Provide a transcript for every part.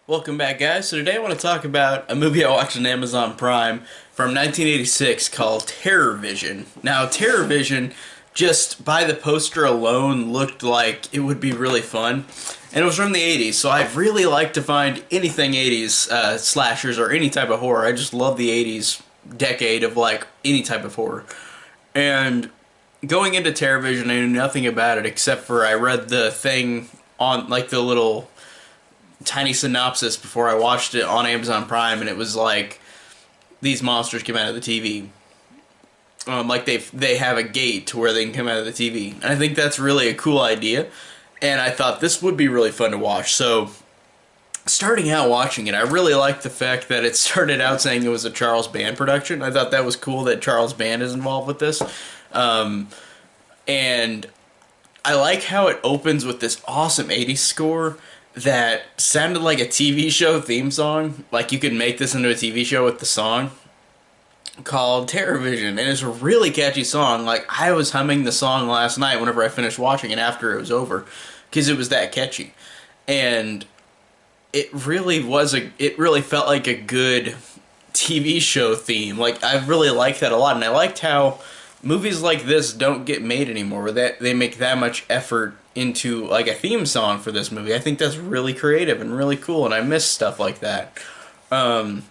Welcome back, guys. So today I want to talk about a movie I watched on Amazon Prime from 1986 called Terrorvision. Now, Terrorvision, just by the poster alone, looked like it would be really fun. And it was from the 80s, so I really like to find anything 80s slashers or any type of horror. I just love the 80s decade of, like, any type of horror. And going into Terrorvision, I knew nothing about it except for I read the thing on, like, the little tiny synopsis before I watched it on Amazon Prime, and it was like these monsters come out of the TV. Like they have a gate to where they can come out of the TV, and I think that's really a cool idea. And I thought this would be really fun to watch. So, starting out watching it, I really liked the fact that it started out saying it was a Charles Band production. I thought that was cool that Charles Band is involved with this, and I like how it opens with this awesome '80s score that sounded like a TV show theme song. Like you could make this into a TV show with the song called Terrorvision, and it's a really catchy song. Like I was humming the song last night whenever I finished watching it after it was over because it was that catchy. And it really felt like a good TV show theme. Like I really liked that a lot, and I liked how movies like this don't get made anymore, where that they make that much effort into like a theme song for this movie. I think that's really creative and really cool, and I miss stuff like that. And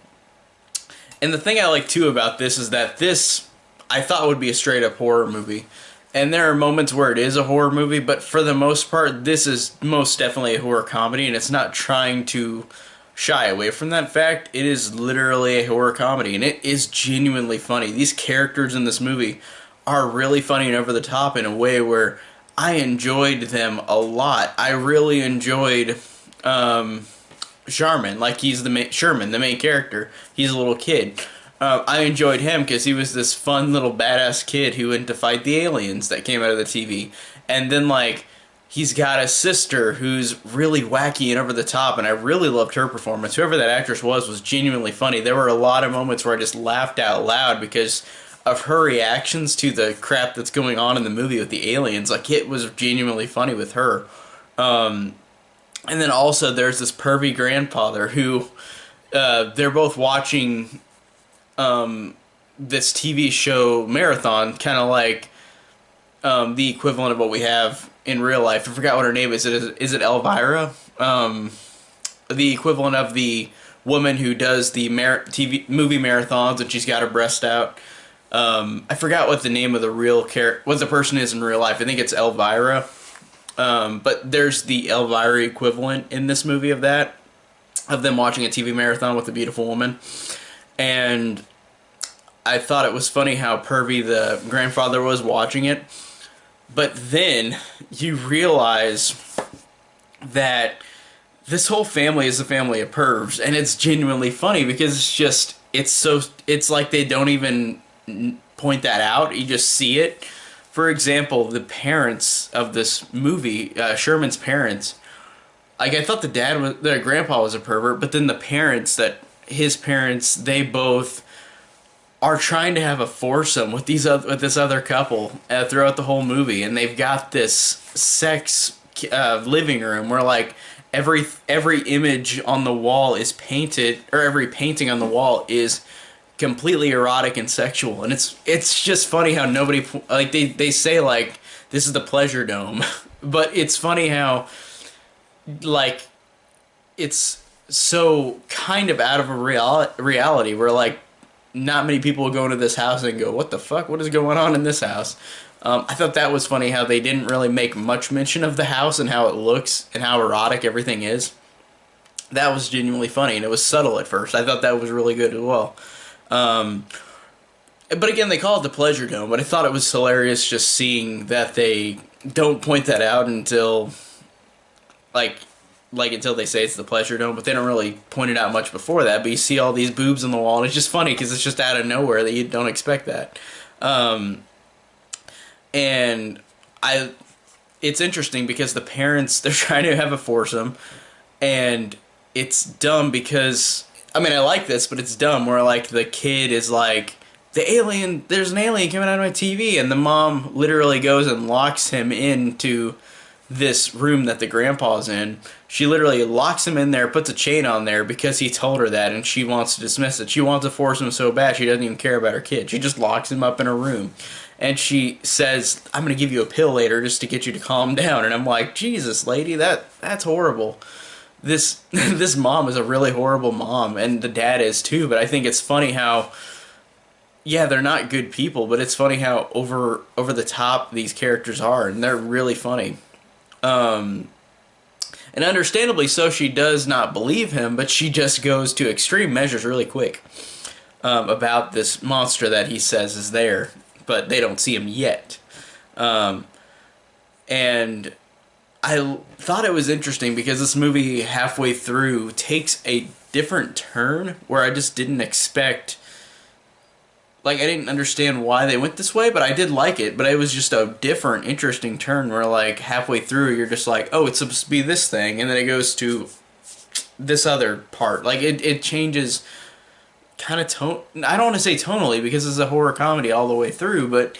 the thing I like too about this is that this I thought would be a straight up horror movie, and there are moments where it is a horror movie, but for the most part this is most definitely a horror comedy, and it's not trying to shy away from that fact. It is literally a horror comedy, and it is genuinely funny. These characters in this movie are really funny and over the top in a way where I enjoyed them a lot. I really enjoyed Sherman, like he's Sherman, the main character. He's a little kid. I enjoyed him because he was this fun little badass kid who went to fight the aliens that came out of the TV. And then like he's got a sister who's really wacky and over the top, and I really loved her performance. Whoever that actress was genuinely funny. There were a lot of moments where I just laughed out loud because of her reactions to the crap that's going on in the movie with the aliens. Like, it was genuinely funny with her. And then also there's this pervy grandfather who, they're both watching, this TV show marathon, kind of like, the equivalent of what we have in real life. I forgot what her name is. Is it Elvira? The equivalent of the woman who does the TV movie marathons, and she's got her breast out. I forgot what the name of the what the person is in real life. I think it's Elvira. But there's the Elvira equivalent in this movie of that, of them watching a TV marathon with a beautiful woman. And I thought it was funny how pervy the grandfather was watching it. But then you realize that this whole family is a family of pervs, and it's genuinely funny because it's like they don't even point that out. You just see it. For example, the parents of this movie, Sherman's parents, like I thought the grandpa was a pervert, but then his parents, they both are trying to have a foursome with this other couple throughout the whole movie, and they've got this sex living room where like every image on the wall is painted, or every painting on the wall is completely erotic and sexual, and it's just funny how nobody, like they say like this is the pleasure dome, but it's funny how like it's so kind of out of a reality where like not many people will go into this house and go, what the fuck, what is going on in this house? I thought that was funny how they didn't really make much mention of the house and how it looks and how erotic everything is. That was genuinely funny, and it was subtle at first. I thought that was really good as well. But again, they call it the pleasure dome, but I thought it was hilarious just seeing that they don't point that out until until they say it's the pleasure dome, but they don't really point it out much before that. But you see all these boobs on the wall, and it's just funny because it's just out of nowhere that you don't expect that. And it's interesting because the parents, they're trying to have a foursome, and it's dumb because, I mean, I like this, but it's dumb where like the kid is like, there's an alien coming out of my TV, and the mom literally goes and locks him into this room that the grandpa's in. She literally locks him in there, puts a chain on there because he told her that, and she wants to dismiss it. She wants to force him so bad she doesn't even care about her kid. She just locks him up in a room. And she says, I'm going to give you a pill later just to get you to calm down. And I'm like, Jesus, lady, that's horrible. This mom is a really horrible mom, and the dad is too, but I think it's funny how, yeah, they're not good people, but it's funny how over the top these characters are, and they're really funny. Um, and understandably so, she does not believe him, but she just goes to extreme measures really quick about this monster that he says is there, but they don't see him yet. Um, and I thought it was interesting because this movie halfway through takes a different turn where I just didn't expect. Like, I didn't understand why they went this way, but I did like it. But it was just a different, interesting turn where, like, halfway through, you're just like, oh, it's supposed to be this thing, and then it goes to this other part. Like, it changes kind of tone. I don't want to say tonally because it's a horror comedy all the way through, but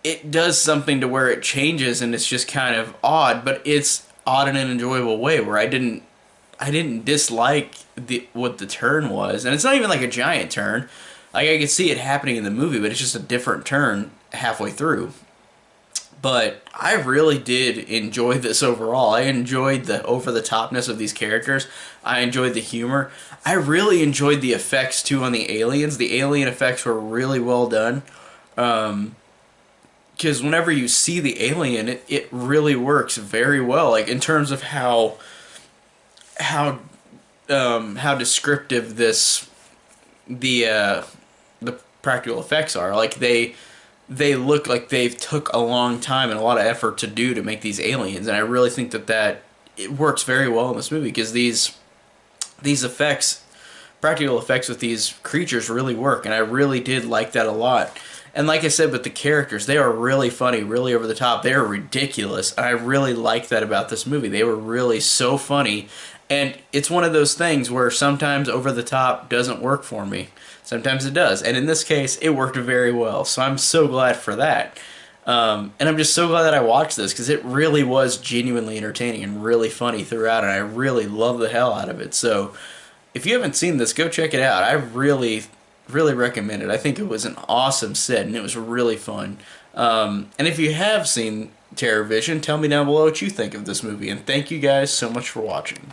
it does something to where it changes, and it's just kind of odd, but it's odd in an enjoyable way where I didn't dislike what the turn was, and it's not even like a giant turn. Like, I could see it happening in the movie, but it's just a different turn halfway through. But I really did enjoy this overall. I enjoyed the over-the-topness of these characters. I enjoyed the humor. I really enjoyed the effects, too, on the aliens. The alien effects were really well done. Because whenever you see the alien, it really works very well. Like, in terms of how descriptive the practical effects are. Like, they look like they've took a long time and a lot of effort to do to make these aliens, and I really think that it works very well in this movie because these effects, practical effects with these creatures really work, and I really did like that a lot. And like I said, with the characters, they are really funny, really over the top. They are ridiculous, and I really like that about this movie. They were really so funny, and it's one of those things where sometimes over the top doesn't work for me. Sometimes it does, and in this case, it worked very well, so I'm so glad for that. And I'm just so glad that I watched this, because it really was genuinely entertaining and really funny throughout, and I really love the hell out of it. So, if you haven't seen this, go check it out. I really, really recommend it. I think it was an awesome set, and it was really fun. And if you have seen Terrorvision, tell me down below what you think of this movie, and thank you guys so much for watching.